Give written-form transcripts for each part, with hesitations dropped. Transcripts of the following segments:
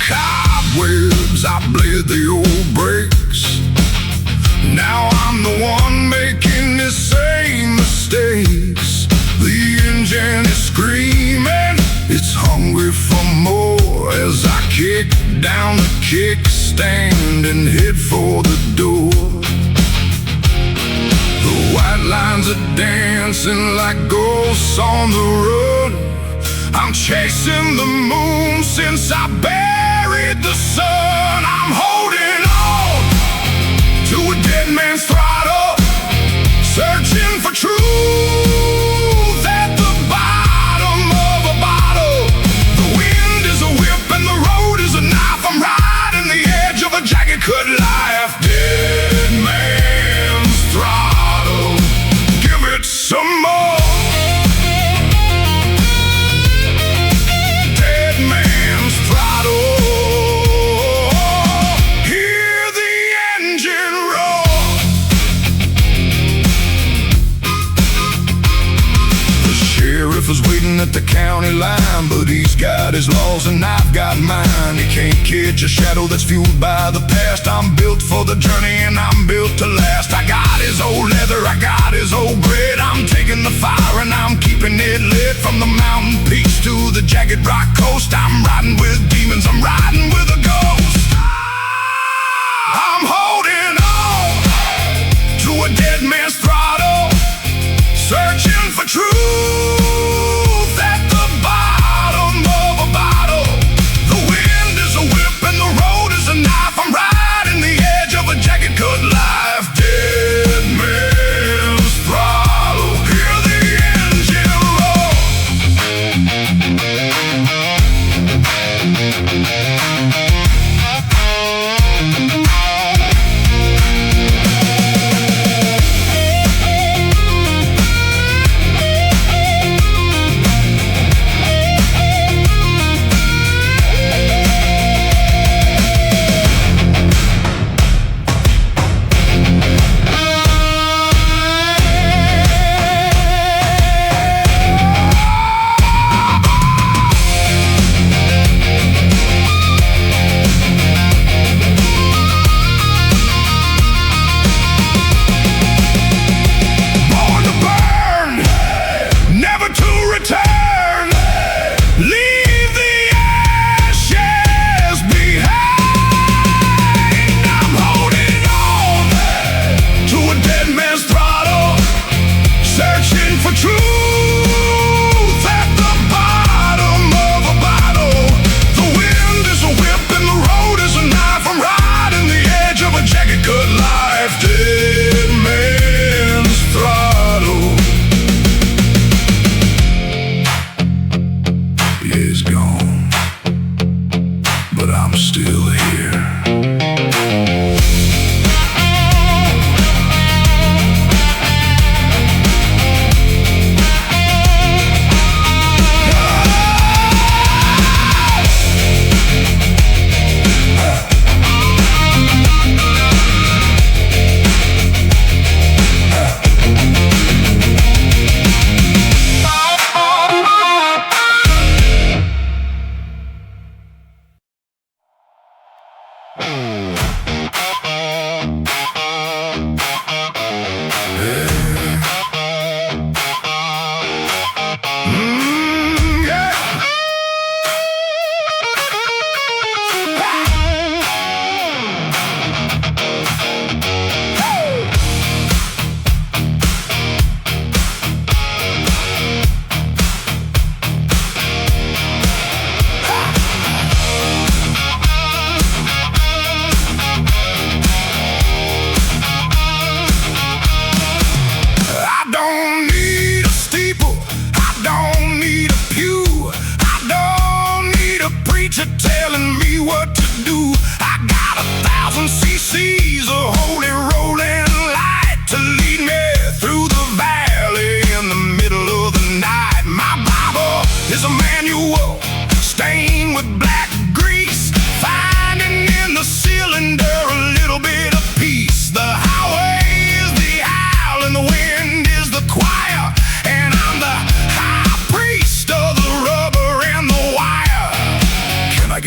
cobwebs, I bled the old brakes. Now I'm the one making the same mistakes. The engine is screaming, it's hungry for more, as I kick down the kickstand and head for the door. The white lines are dancing like ghosts on the run. I'm chasing the moon since I buried the sun. I'm holding on to a dead man's throttle, searching for truth at the bottom of a bottle. The wind is a whip and the road is a knife. I'm riding the edge of a jagged cut life. Dead man's throttle, give it some more. Was waiting at the county line, but he's got his laws and I've got mine. He can't catch a shadow that's fueled by the past. I'm built for the journey and I'm built to last. I got his old leather, I got his old grit. I'm taking the fire and I'm keeping it lit. From the mountain peaks to the jagged rock coast, I'm riding with demons, I'm riding with a ghost. I'm holding on to a dead man's throttle, searching for truth at the bottom of a bottle. The wind is a whip and the road is a knife. I'm riding the edge of a jagged cut life. Dead man's throttle, hear the engine roar.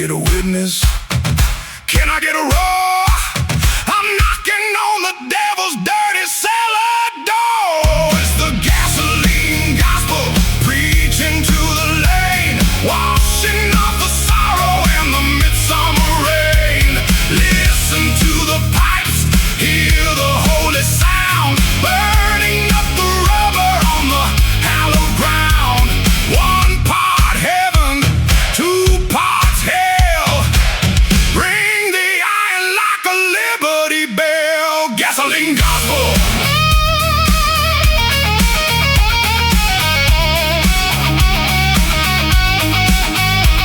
get a witness? Can I get a roar? I'm knocking on the devil's dirty cellar door. It's the gasoline gospel, preaching to the lane, washing off the sorrow and the midsummer rain. Listen to the pipes, hear the holy sound, burning up the rubber on the hallowed ground. One part heaven, two parts hell. Ring the iron like a Liberty Bell. Gasoline gospel.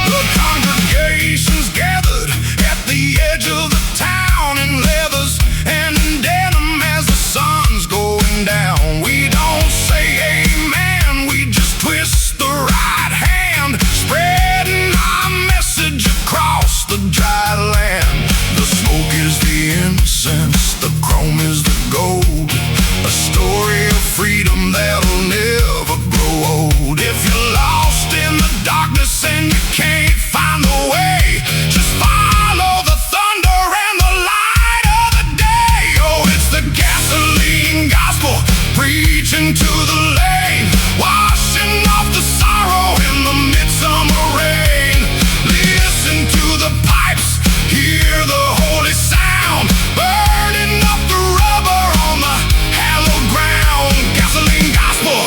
The congregations gathered at the edge of the town in leathers and denim as the sun's going down. We don't say amen, we just twist the right hand, spreading our message across the dry land. The smoke is the incense, the chrome is the gold, a story of freedom that'll never grow old. If you're lost in the darkness and you can't find the way, just follow the thunder and the light of the day. Oh, it's the gasoline gospel, preaching to the lane, washing off the sorrow in the midsummer rain. Listen to the pipes, hear the holy sound, burning up the rubber on the hallowed ground. Gasoline gospel.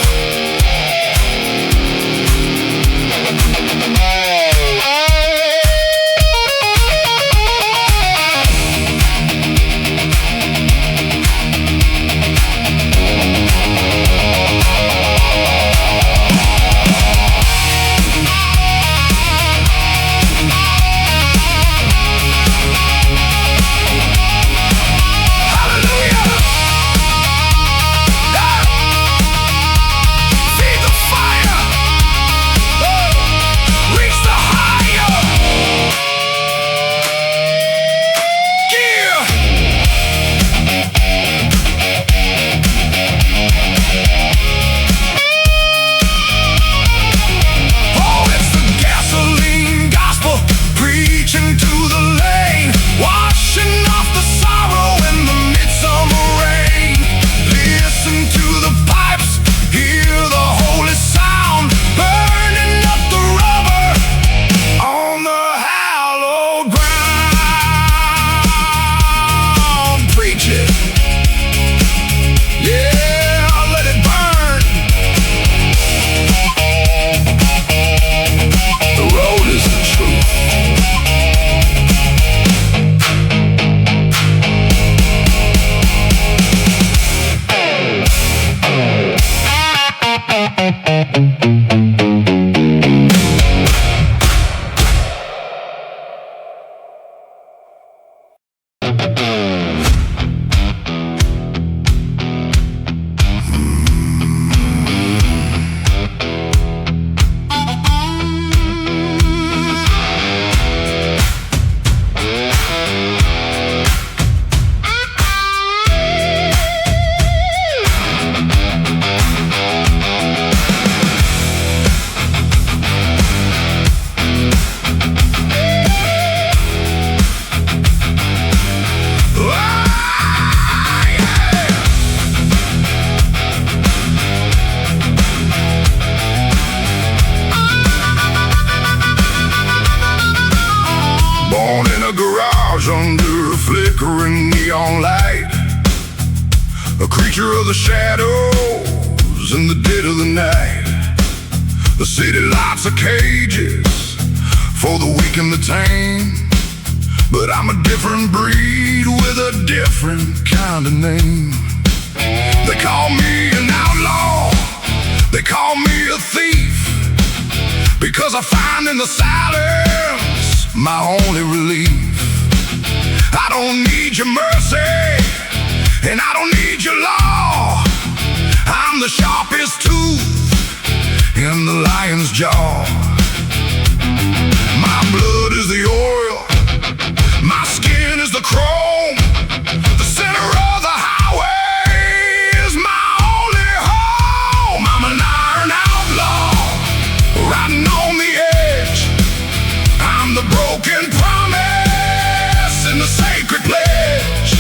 Under a flickering neon light, a creature of the shadows in the dead of the night. The city lights are cages for the weak and the tame, but I'm a different breed with a different kind of name. They call me an outlaw, they call me a thief, because I find in the silence my only relief. I don't need your mercy, and I don't need your law. I'm the sharpest tooth in the lion's jaw. My blood is the oil, my skin is the chrome. The center of the highway is my only home. I'm an iron outlaw, riding on the edge. I'm I'm the broken promise and the sacred pledge,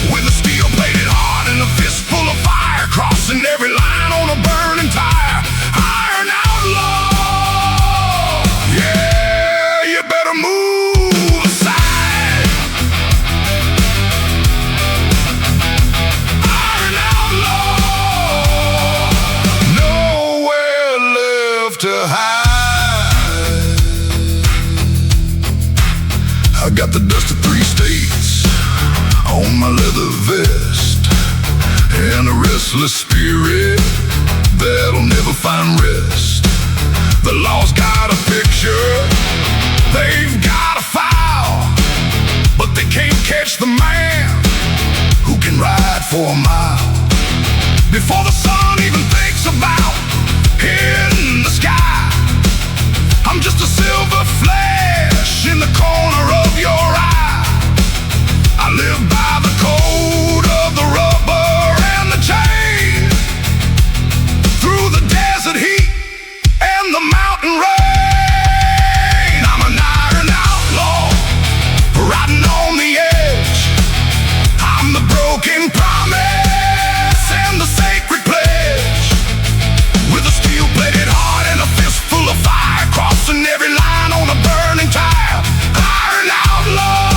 with a steel-plated heart and a fistful of fire, crossing every line on a burning tire. Iron outlaw, yeah, you better move aside. Iron outlaw, nowhere left to hide. I got the dust of 3 states on my leather vest, and a restless spirit that'll never find rest. The law's got a picture, they've got a file, but they can't catch the man who can ride for a mile before the sun even thinks about hitting the sky. I'm just a silver flash in the corner of your eye. I live by the code of the rubber and the chain, through the desert heat and the mountain rain. I'm an iron outlaw, riding on the edge. I'm the broken promise and the sacred pledge, with a steel-plated heart and a fistful of fire, crossing every line on a burning tire. Iron outlaw.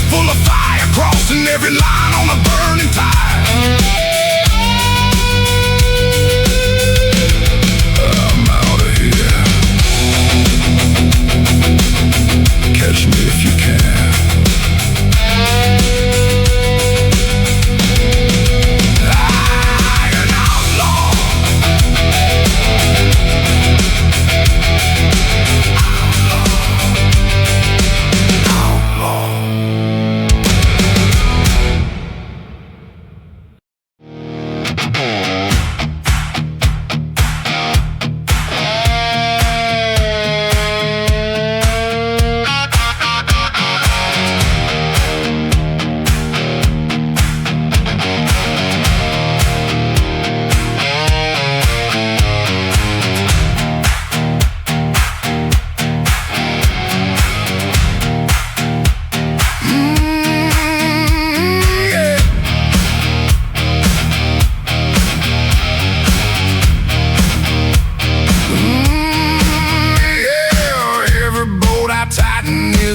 Full of fire, crossing every line on a burning tire. I'm out of here. Catch me if you can. Iron outlaw. Outlaw.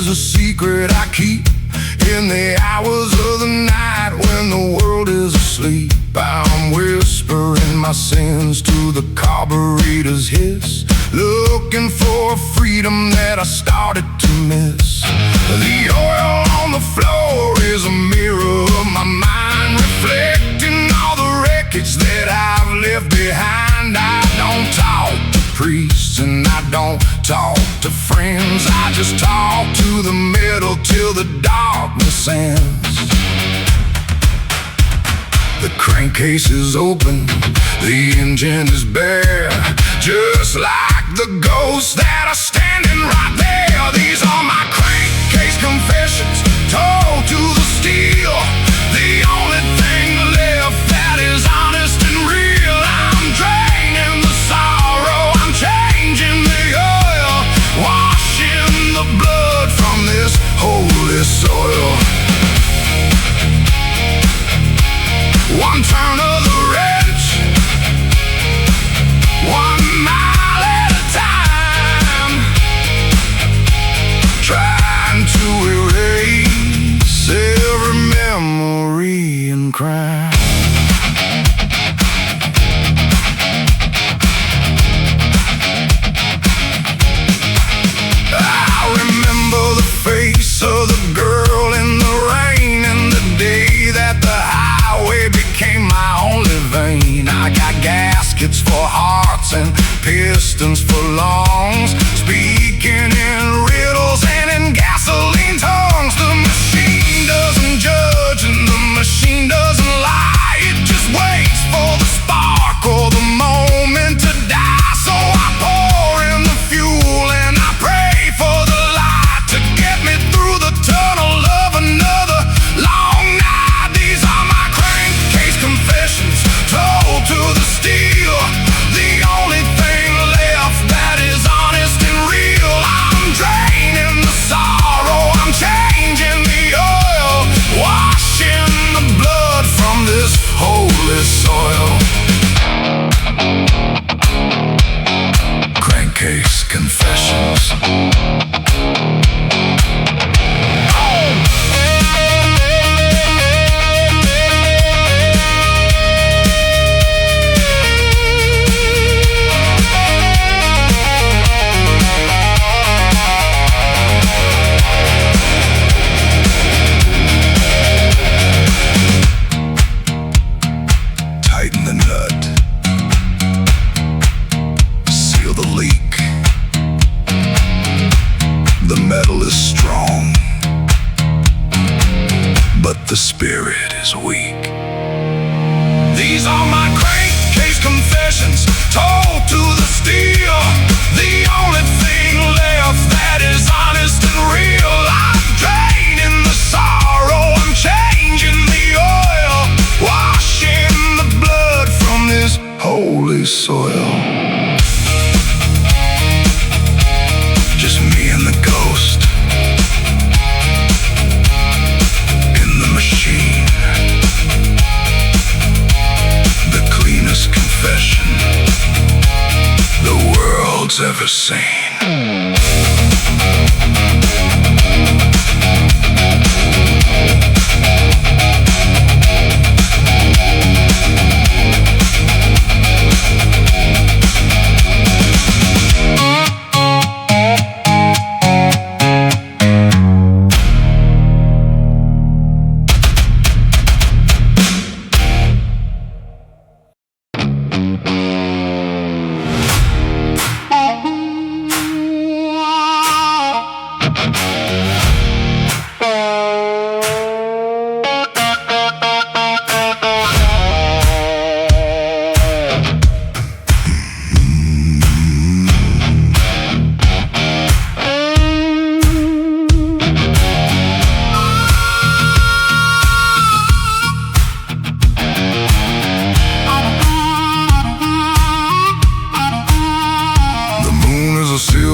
A secret I keep in the hours of the night when the world is asleep. I'm whispering my sins to the carburetor's hiss, looking for a freedom that I started to miss. The oil on the floor is a mirror of my mind, reflecting all the wreckage that I've left behind. I don't talk to priests and I don't talk to friends, I just talk to the metal till the darkness ends. The crankcase is open, the engine is bare, just like the ghosts that are standing right there. These are my crankcase confessions, told to the steel, the only thing left that is honest and real. I'm draining the sorrow, I'm changing the oil, washing the blood from this holy soil. One turn of the wrench, 1 mile at a time. distance for longs, speaking in riddles and in gasoline tongues. The machine doesn't judge and the machine doesn't lie. It just waits for the spark or the moment to die. So I pour in the fuel and I pray for the light to get me through the tunnel of another long night. These are my crankcase confessions, told to the steel. The only thing left that is honest and real. I'm draining the sorrow, I'm changing the oil, washing the blood from this holy soil. Crankcase Confessions. Tighten the nut, seal the leak. The metal is strong, but the spirit is weak. These are my crankcase confessions, told to the steel. The only thing left that is honest and real. I'm draining the sorrow, I'm changing the oil, washing the blood from this holy soil. Just me and the ghost in the machine. The cleanest confession the world's ever seen.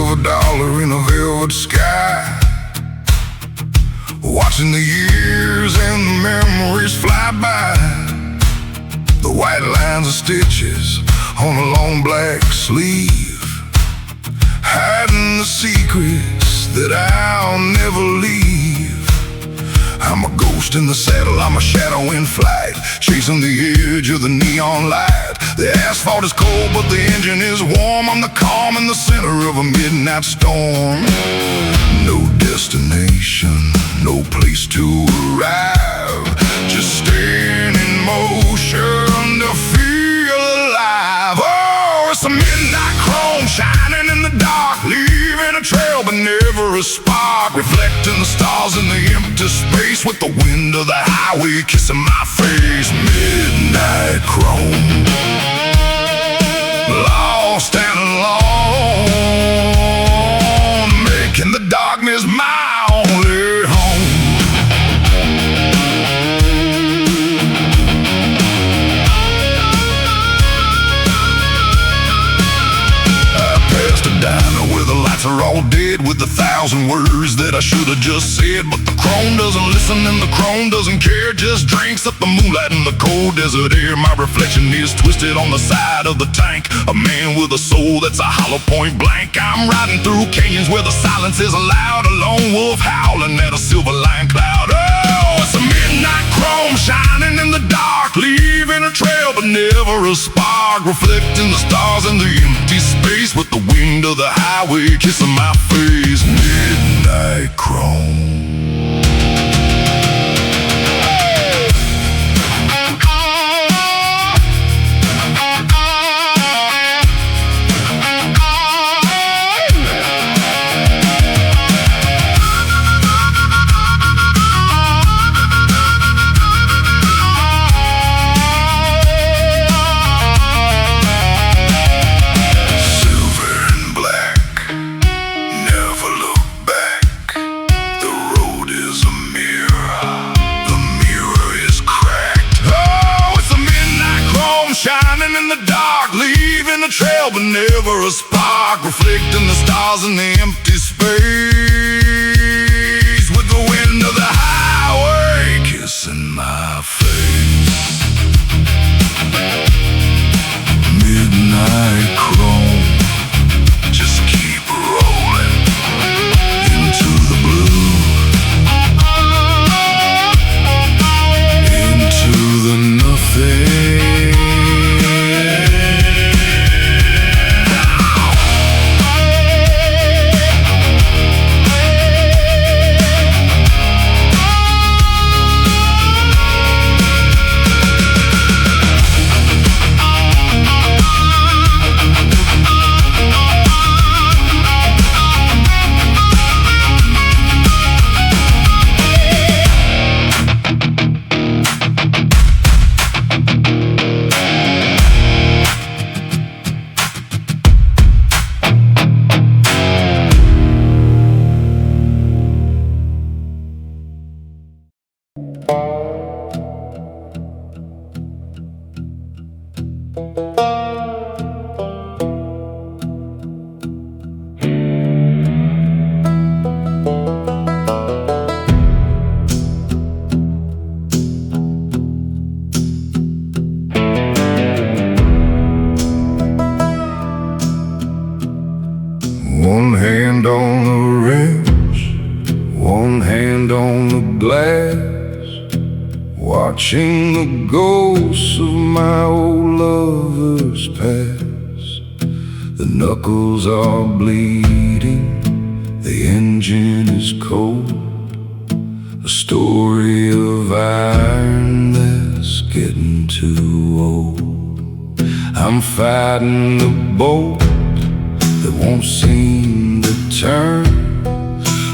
$1 in a velvet sky, watching the years and the memories fly by. The white lines of stitches on a long black sleeve, hiding the secrets that I'll never leave. I'm a ghost in the saddle, I'm a shadow in flight, chasing the edge of the neon light. The asphalt is cold, but the engine is warm. I'm the calm in the center of a midnight storm. No destination, no place to arrive, just staying in motion to feel alive. Oh, it's a midnight chrome shining in the dark, leaving a trail but never a spark, reflecting the stars in the empty space, with the wind of the highway kissing my face. Midnight chrome, lost and alone, making the darkness my only home. I passed a diner where the lights are all dead, with 1,000 words that I should have just said. But the chrome doesn't listen and the chrome doesn't care, just drinks up the moonlight and the cold desert air. My reflection is twisted on the side of the tank, a man with a soul that's a hollow point blank. I'm riding through canyons where the silence is loud, a lone wolf howling at a silver line cloud. Oh, it's a midnight chrome shining in the dark, leaving a trail but never a spark, reflecting the stars in the empty space, with the wind of the highway kissing my face. Midnight chrome. trail, but never a spark, reflecting the stars in the empty space, with the wind of the highway kissing my face. Midnight chrome, just keep rolling into the blue, into the nothing. One hand on the wrench, one hand on the glass, watching the ghosts of my old lovers pass. The knuckles are bleeding, the engine is cold, a story of iron that's getting too old. I'm fighting the bolt that won't seem to turn,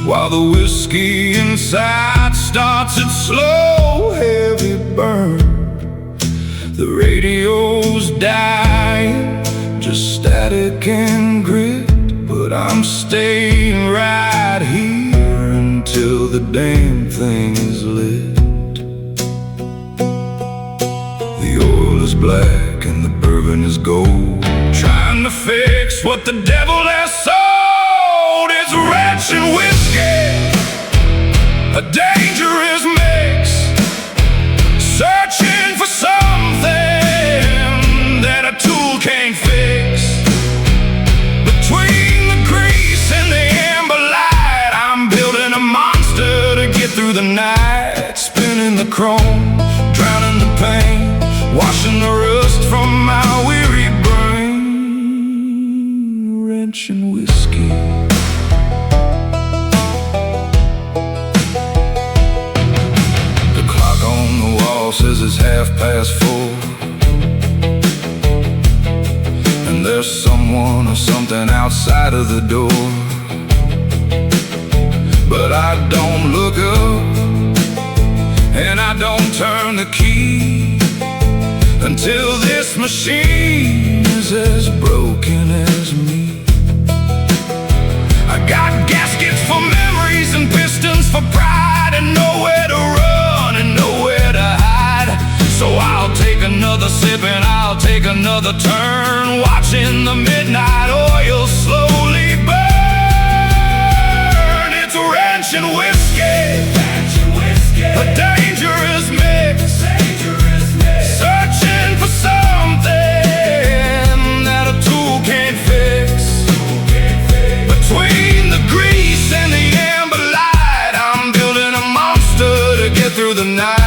while the whiskey inside starts its slow, heavy burn. The radio's dying, just static and grit, but I'm staying right here until the damn thing is lit. The oil is black and the bourbon is gold, trying to fix what the devil has sold. It's ranch and whiskey, a dangerous mix, searching for something that a tool can't fix. Between the grease and the amber light, I'm building a monster to get through the night, spinning the chrome, drowning the pain, washing the rust from my weary brain. Ranch and whiskey. The clock on the wall says it's 4:30, and there's someone or something outside of the door. But I don't look up, and I don't turn the key until this machine is as broken as me. I got gaskets for memories and pistons for pride, and nowhere to run and nowhere to hide. So I'll take another sip and I'll take another turn, watching the midnight oil slowly burn. It's ranch and whiskey, a dangerous mix, searching for something that a tool can't fix. Between the grease and the amber light, I'm building a monster to get through the night.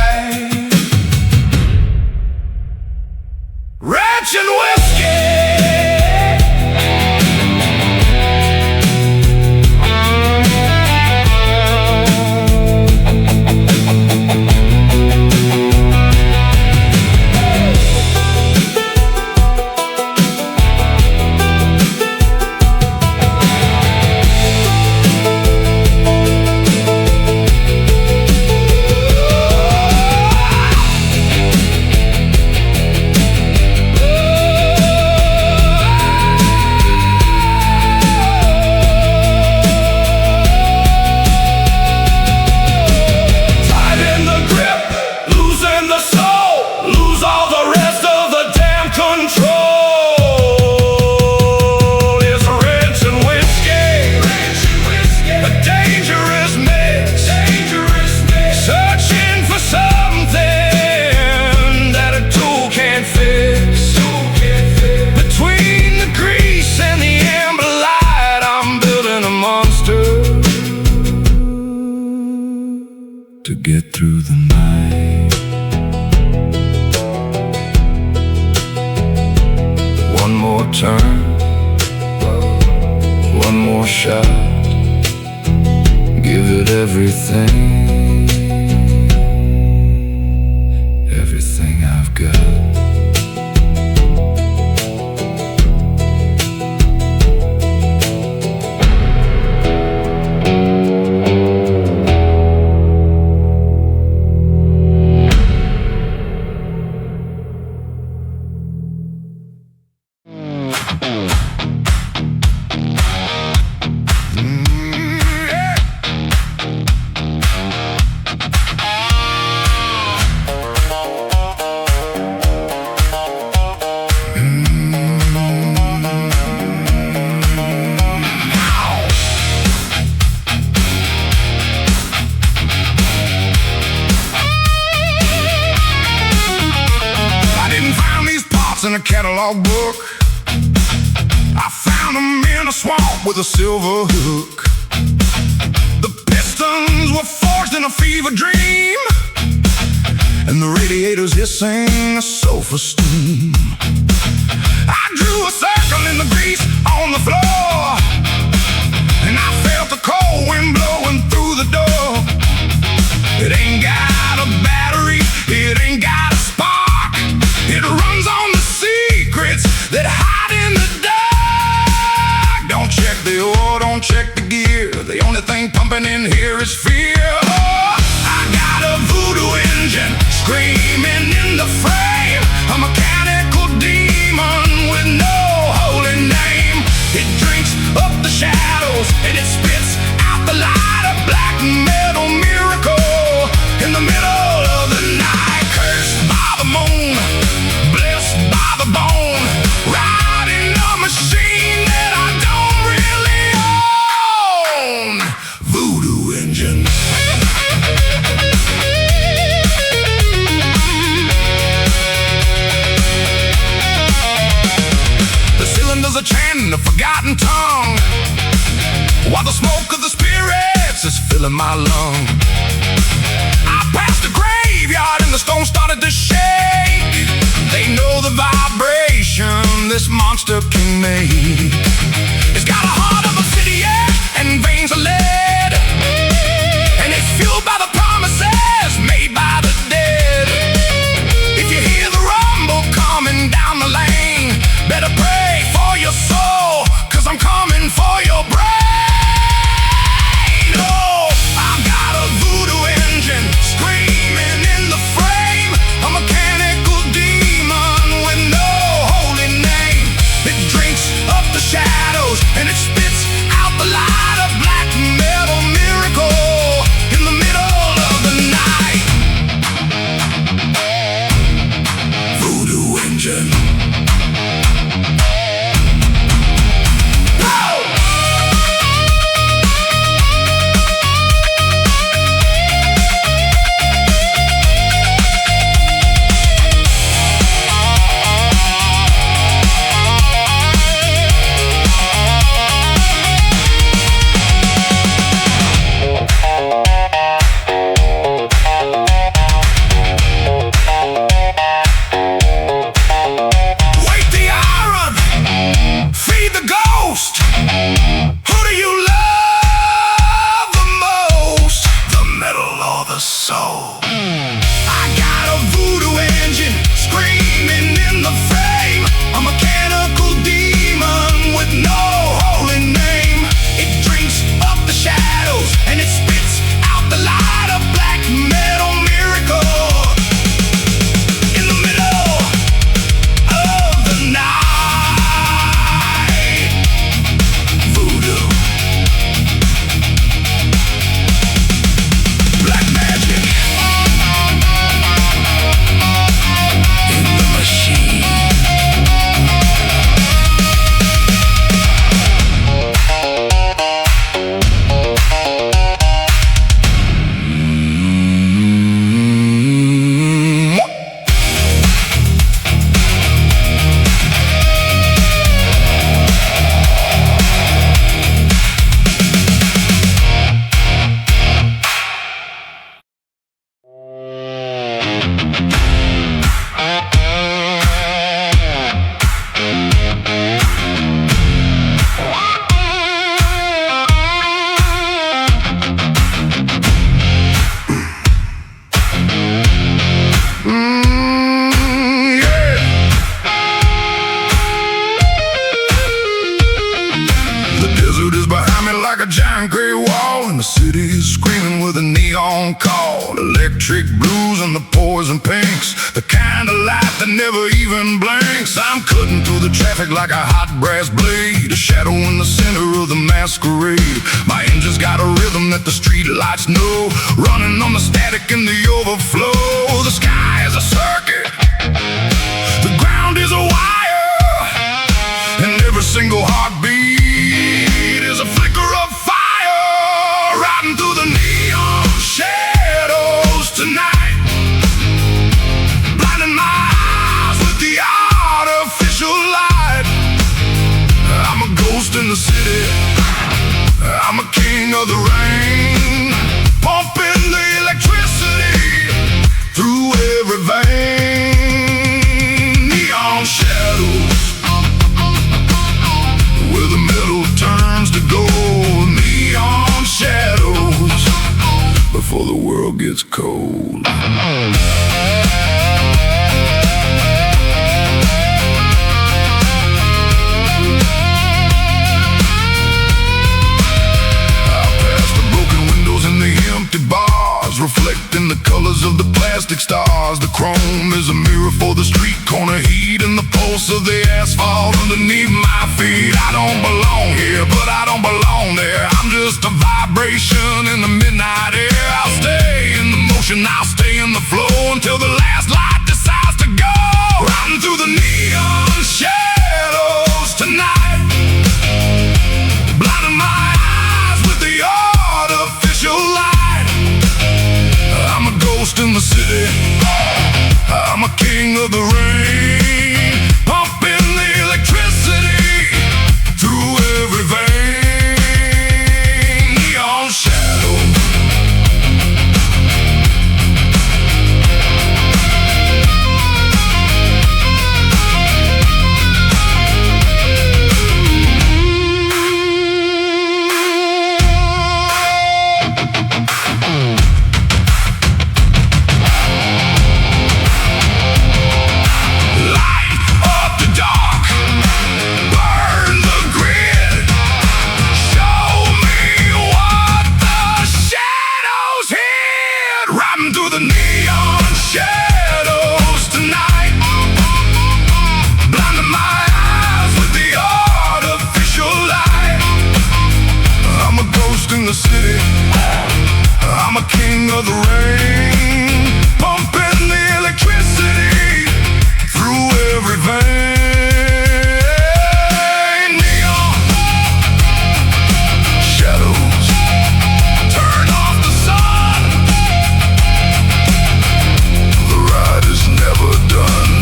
Ranch and whiskey. to get through the night. One more turn, one more shot. Give it everything, everything I've got. In a catalog book, I found them in a swamp with a silver hook. The pistons were forged in a fever dream, and the radiators hissing a sulfur steam. I drew a circle in the grease on the floor, and I felt the cold wind blowing through the door. It ain't got a battery, it ain't got a spark. It runs on the secrets that hide in the dark. Don't check the oil, don't check the gear. The only thing pumping in here is fear. Oh, I got a voodoo engine screaming in the frame, a mechanical demon with no holy name. It drinks up the shadows and it spits out the light. A black metal miracle in the middle of the night. Cursed by the moon, blessed by the bone, riding a machine that I don't really own. Voodoo Engine. The cylinders are chanting a forgotten tongue, while the smoke of the spirits is filling my lung. I passed a graveyard and the stone started to shake. They know the vibration this monster can make. It's got a heart of obsidian and veins of lead, and it's fueled by the promises made by the dead. If you hear the rumble coming down the lane, better pray for your soul, 'cause I'm coming for your brain. Oh, I've got a voodoo engine screaming in the frame, a mechanical demon with no holy name. It drinks up the shadows and it spits like a giant gray wall, and the city is screaming with a neon call. Electric blues and the poison pinks, the kind of light that never even blinks. I'm cutting through the traffic like a hot brass blade, a shadow in the center of the masquerade. My engine's got a rhythm that the street lights know, running on the static in the overflow. The sky is a circuit, the ground is a wire, and every single heartbeat is a flicker of fire. Riding through the neon shadows tonight, blinding my eyes with the artificial light. I'm a ghost in the city, I'm a king of the rain, pumping the electricity through every vein. Neon shadows, where the metal turns to gold. Neon shadows, before the world gets cold. Bars reflecting the colors of the plastic stars. The chrome is a mirror for the street corner heat, and the pulse of the asphalt underneath my feet. I don't belong here, but I don't belong there. I'm just a vibration in the midnight air. I'll stay in the motion, I'll stay in the flow until the last light decides to go. Riding through the neon shadows tonight, blinding my eyes with the artificial light. I'm a ghost in the city, I'm a king of the rain, pumping the electricity through every vein. Neon shadow, the city, I'm a king of the rain, pumping the electricity through every vein. Neon shadows, turn off the sun, the ride is never done.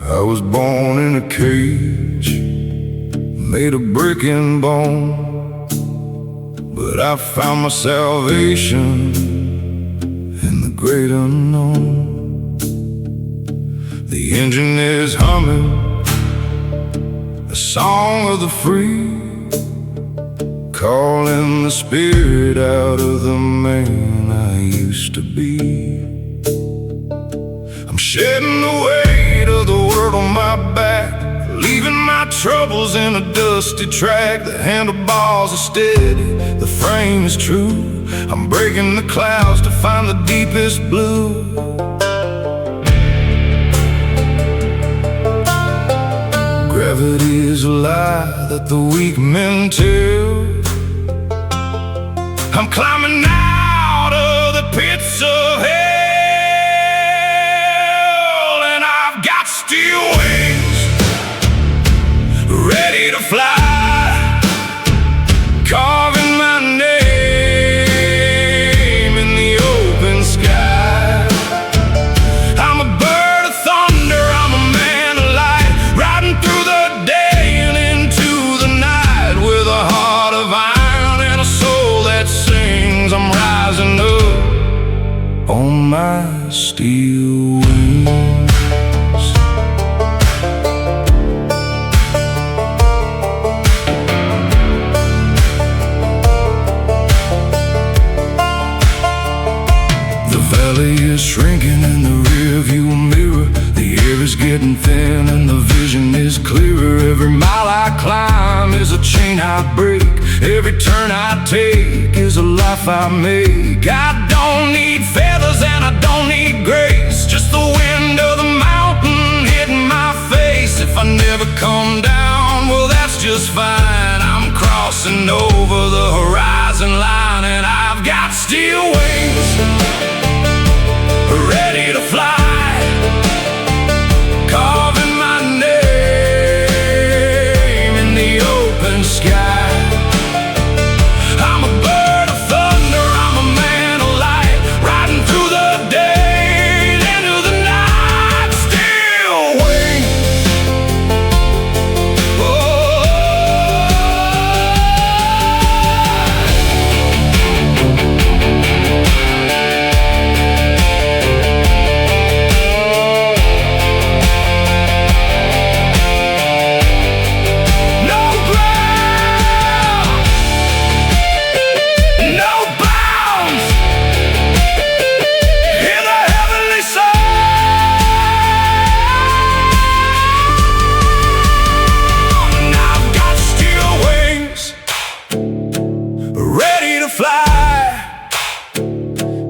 I was born in a cage, made of brick and bone, but I found my salvation in the great unknown. The engine is humming, a song of the free, calling the spirit out of the man I used to be. I'm shedding the weight of the world on my back, leaving my troubles in a dusty track. The handlebars are steady, the frame is true. I'm breaking the clouds to find the deepest blue. Gravity is a lie that the weak men tell. I'm climbing out of the pits of hell. my steel wings. The valley is shrinking in the rearview mirror. The air is getting thin and the vision is clearer. Every mile I climb is a chain I break. Every turn I take is a life I make. I don't need feathers and I don't need grace, just the wind of the mountain hitting my face. If I never come down, well that's just fine. I'm crossing over the horizon line, and I've got steel wings, ready to fly. Carving my name in the open sky. I'm a bird of thunder, I'm a man of light, riding through the day and into the night. Steel wings.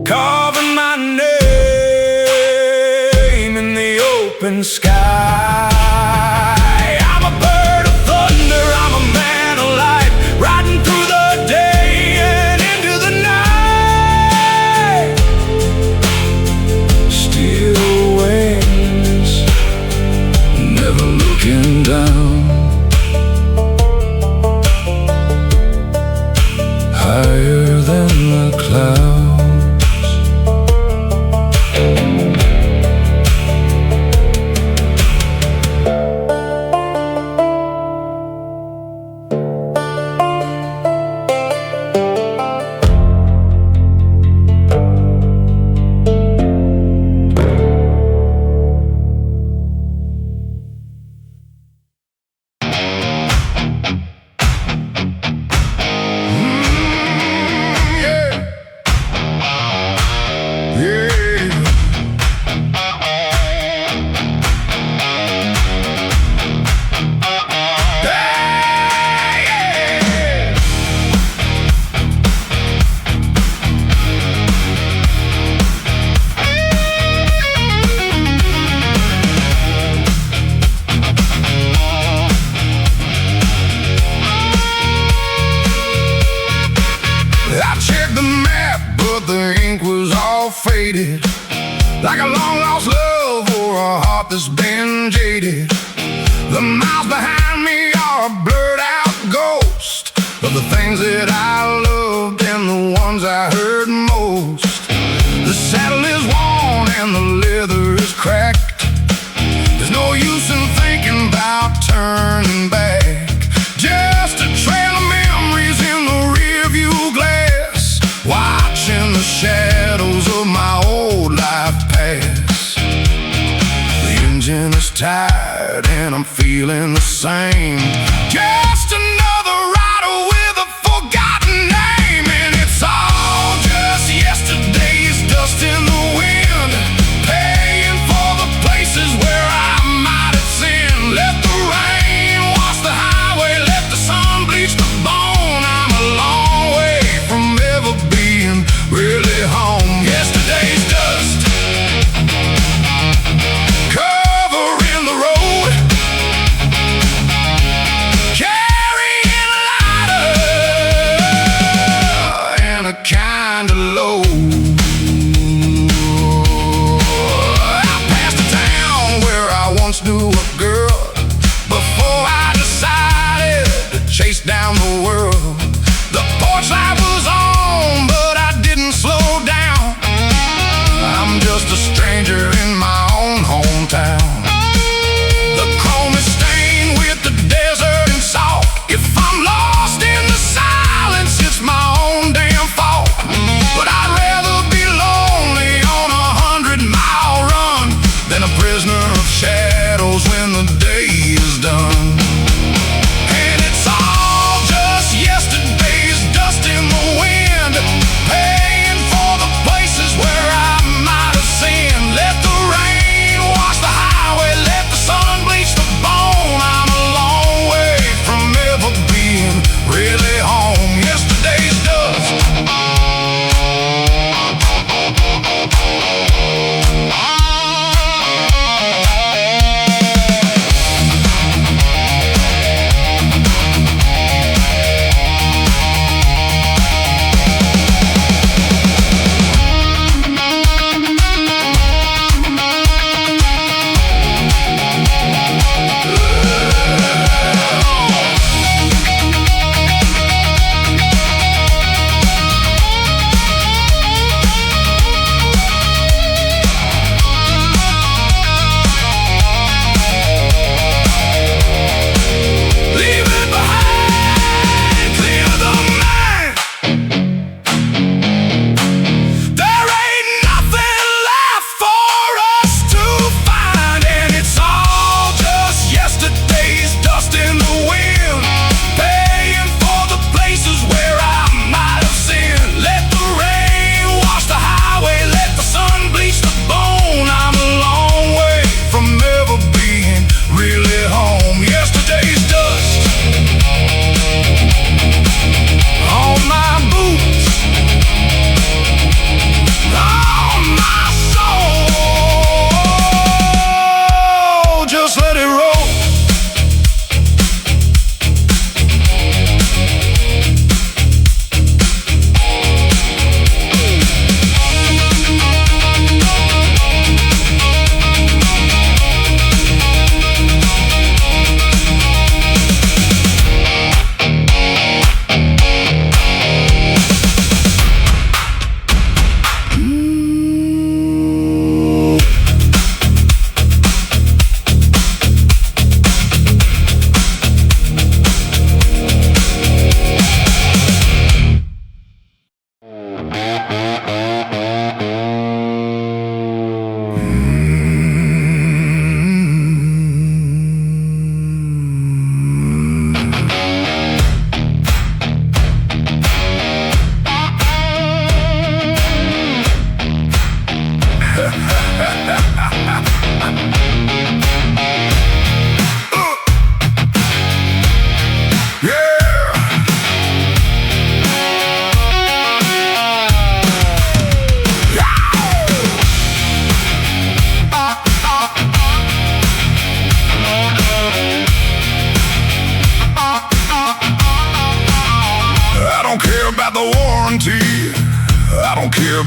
Carving my name in the open sky. I'm a bird of thunder, I'm a man of light, riding through the day and into the night. Steel wings, never looking down. Higher than the clouds. Faded, like a long lost love or a heart that's been jaded. The miles behind me are a blurred out ghost of the things that I loved and the ones I heard most. The saddle is worn and the leather is cracked. There's no use in thinking about turning back. Just a trail of memories in the rearview glass, watching the shadows of my old life pass. The engine is tired and I'm feeling the same. Just another rider with a forgotten name, and it's all just yesterday's dust in the wind, paying for the places where I might have sinned. Let the rain wash the highway, let the sun bleach the bone. I'm a long way from ever being really home. Yesterday's dust covering the road. Yeah.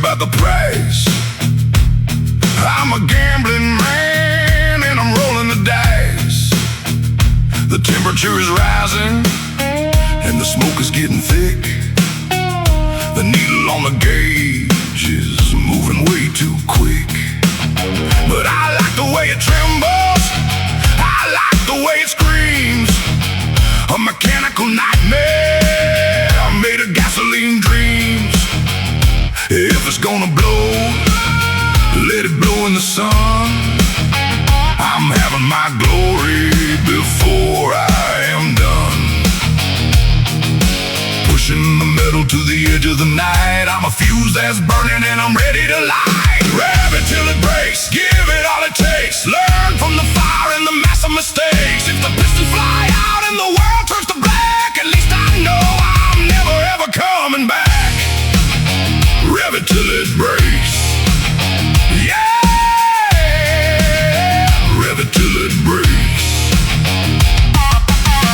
about the price. I'm a gambling man and I'm rolling the dice. The temperature is rising and the smoke is getting thick. The needle on the gauge is moving way too quick. But I like the way it trembles, I like the way it screams. A mechanical nightmare made of gasoline dreams. If it's gonna blow, let it blow in the sun. I'm having my glory before I am done. Pushing the metal to the edge of the night. I'm a fuse that's burning and I'm ready to light. Rev it till it breaks, give it all it takes. Learn from the fire and the massive mistakes. If the pistons fly out and the world turns to black, at least I know I'm never ever coming back. Rev it till it breaks. Yeah, rev it till it breaks.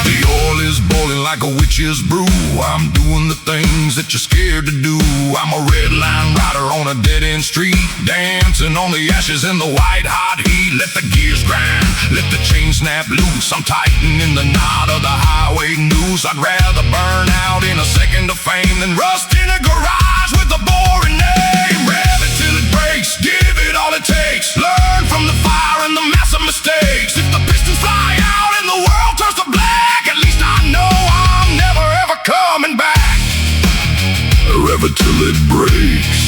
The oil is boiling like a witch's brew. I'm doing the things that you're scared to do. I'm a red line rider on a dead-end street, dancing on the ashes in the white hot heat. Let the gears grind, let the chain snap loose. I'm tightening the knot of the highway noose. I'd rather burn out in a second of fame than rust in a garage with a boring name. Rev it till it breaks, give it all it takes. Learn from the fire and the massive mistakes. If the pistons fly out and the world turns to black, at least I know I'm never ever coming back. Rev it till it breaks.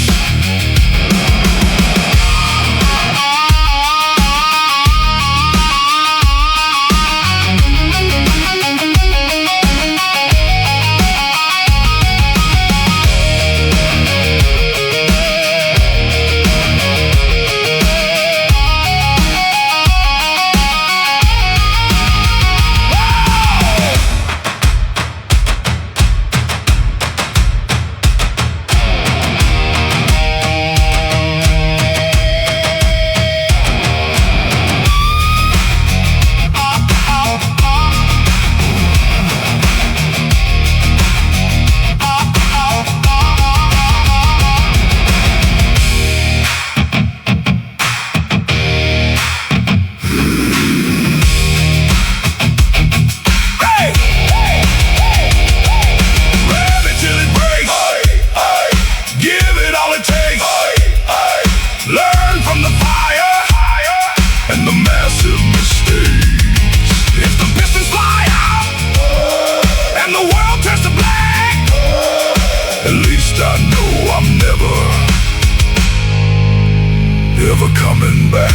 Coming back.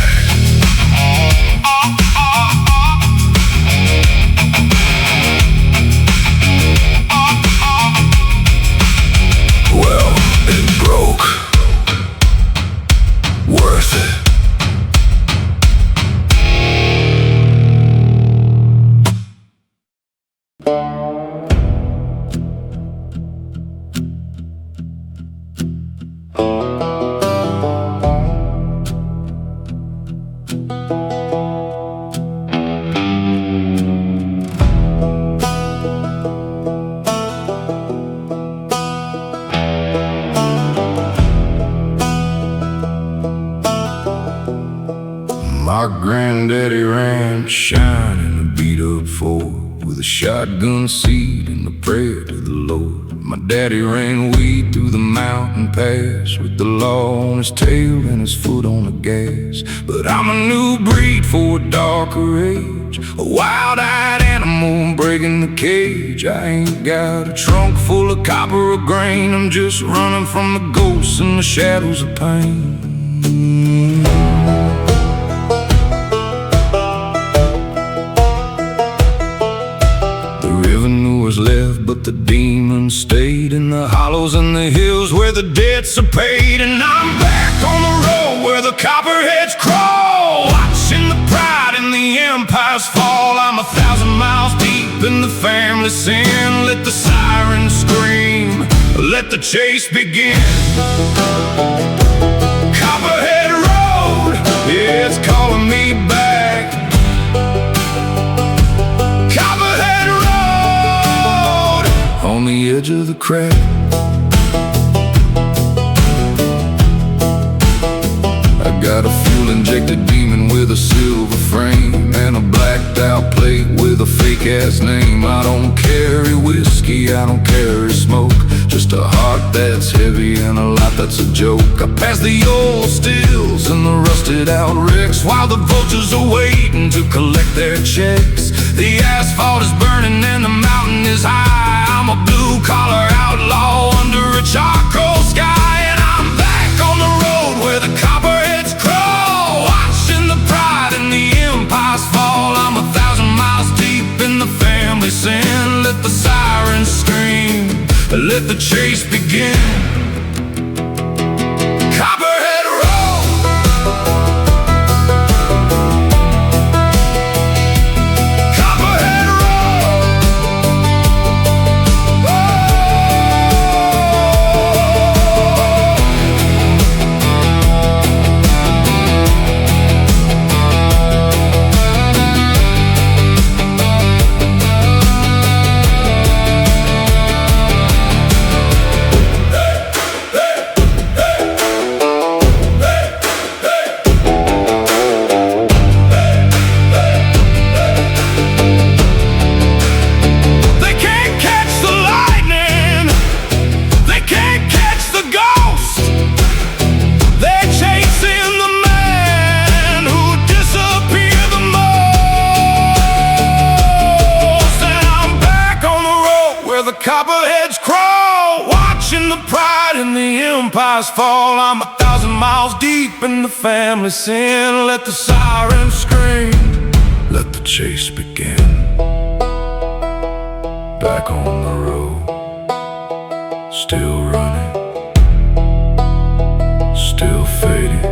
Well, it broke. Worth it. My granddaddy ran shine in a beat-up Ford with a shotgun seat and a prayer to the Lord. My daddy ran weed through the mountain pass with the law on his tail and his foot on the gas. But I'm a new breed for a darker age, a wild-eyed animal breaking the cage. I ain't got a trunk full of copper or grain, I'm just running from the ghosts and the shadows of pain. Was left, but the demons stayed in the hollows and the hills where the debts are paid. And I'm back on the road where the copperheads crawl, watching the pride and the empires fall. I'm 1,000 miles deep in the family sin. Let the sirens scream, let the chase begin. Copperhead Road, yeah, it's calling me back. Copperhead Road, on the edge of the crack. got a fuel-injected demon with a silver frame and a blacked-out plate with a fake-ass name. I don't carry whiskey, I don't carry smoke, just a heart that's heavy and a life that's a joke. I pass the oil stills and the rusted-out wrecks while the vultures are waiting to collect their checks. The asphalt is burning and the mountain is high. I'm a blue-collar outlaw under a charcoal sky, and I'm back on the road where the copperheads crawl, watching the pride and the empires fall. I'm 1,000 miles deep in the family sin. Let the sirens scream, let the chase begin. Copperhead roll, Copperhead roll, copperheads crawl, watching the pride and the empires fall. I'm 1,000 miles deep in the family sin. Let the sirens scream, let the chase begin. Back on the road, still running, still fading.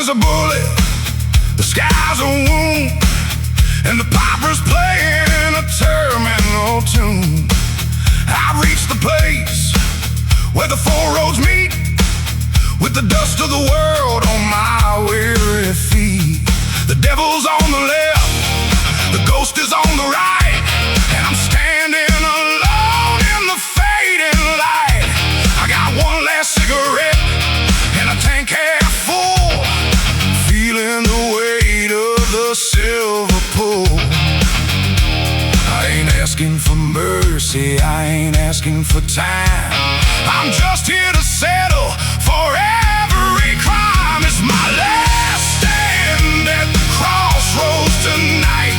A bullet, the sky's a wound, and the piper's playing a terminal tune. I've reached the place where the four roads meet, with the dust of the world on my weary feet. The devil's on the left, the ghost is on the right, and I'm standing alone in the fading light. I got one last cigarette and a tank half full, feeling the weight of the silver pull. I ain't asking for mercy, I ain't asking for time. I'm just here to settle for every crime. It's my last stand at the crossroads tonight,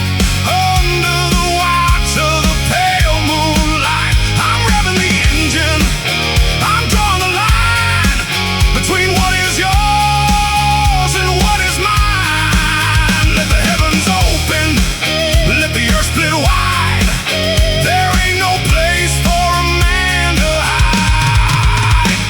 under the watch of the pale moonlight. I'm revving the engine, I'm drawing the line between what is yours and what is mine. Let the heavens open, let the earth split wide. There ain't no place for a man to hide.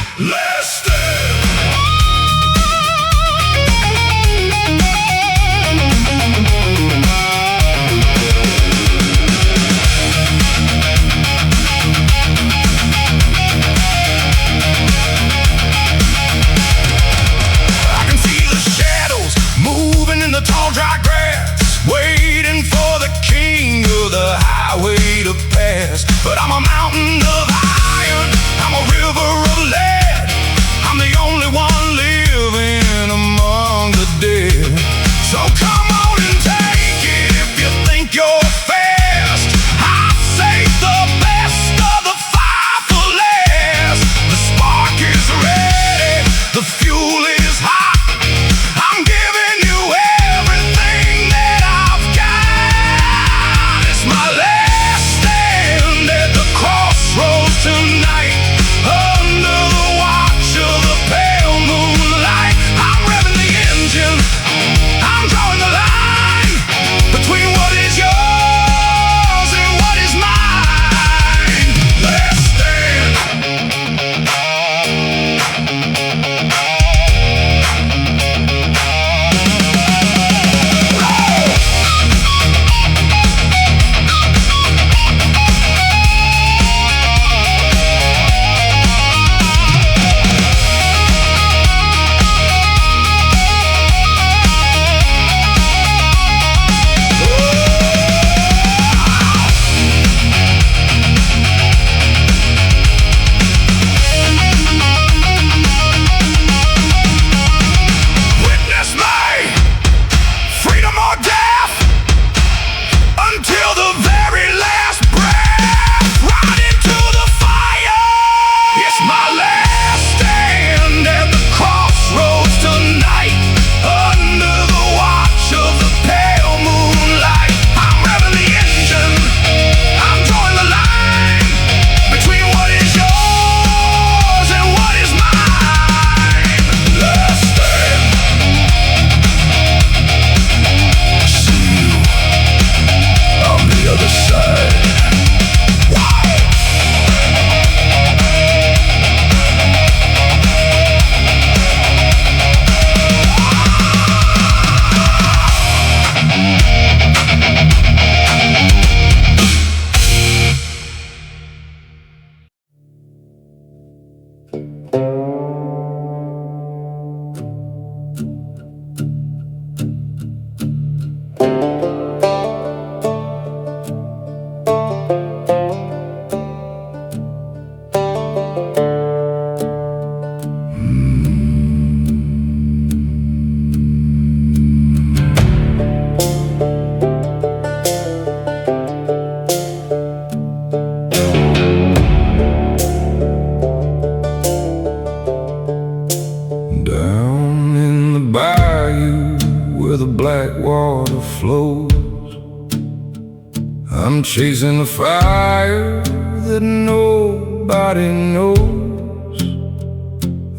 I'm chasing a fire that nobody knows.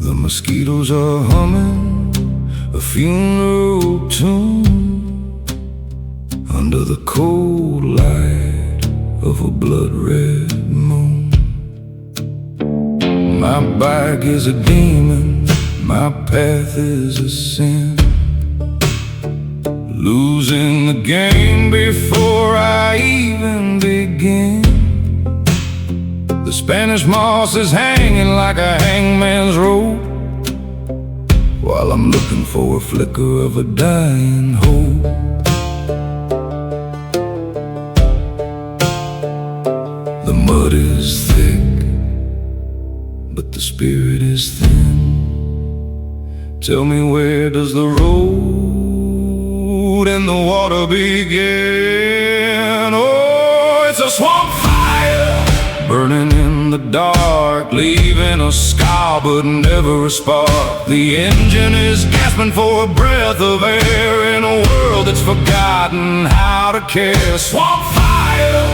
The mosquitoes are humming a funeral tune under the cold light of a blood-red moon. My bike is a demon, my path is a sin, losing the game before I even begin. The Spanish moss is hanging like a hangman's rope, while I'm looking for a flicker of a dying hope. The mud is thick, but the spirit is thin. Tell me, where does the road and the water begin? Oh, it's a swamp fire, burning in the dark, leaving a scar but never a spark. The engine is gasping for a breath of air in a world that's forgotten how to care. Swamp fire,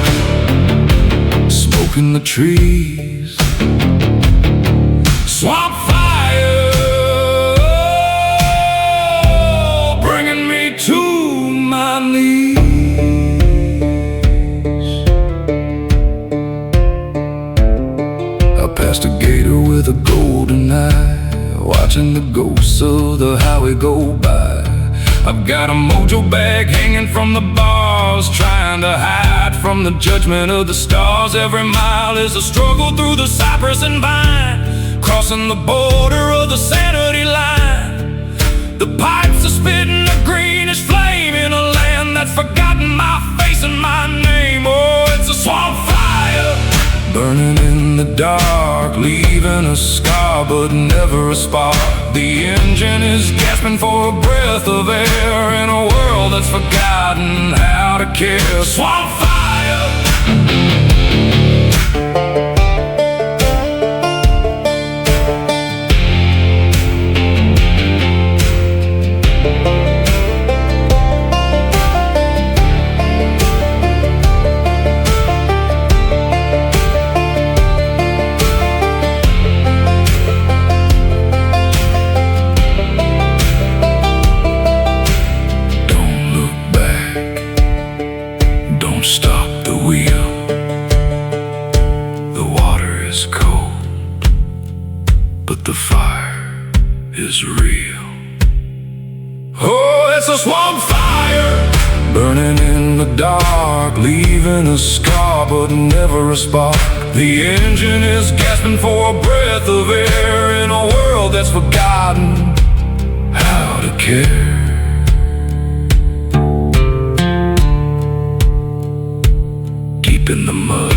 smoke in the trees. Swamp fire, bringing me to my knees. I passed a gator with a golden eye, watching the ghosts of the highway go by. I've got a mojo bag hanging from the bars, trying to hide from the judgment of the stars. Every mile is a struggle through the cypress and vine, crossing the border of the sanity line. The pipes are spitting a greenish flame in a land that's forgotten my face and my name. Oh, it's a swamp fire, burning in the dark, leaving a scar but never a spark. The engine is gasping for a breath of air in a world that's forgotten how to care. Swamp fire. Stop the wheel. The water is cold, but the fire is real. Oh, it's a swamp fire, burning in the dark, leaving a scar but never a spark. The engine is gasping for a breath of air in a world that's forgotten how to care. In the mud.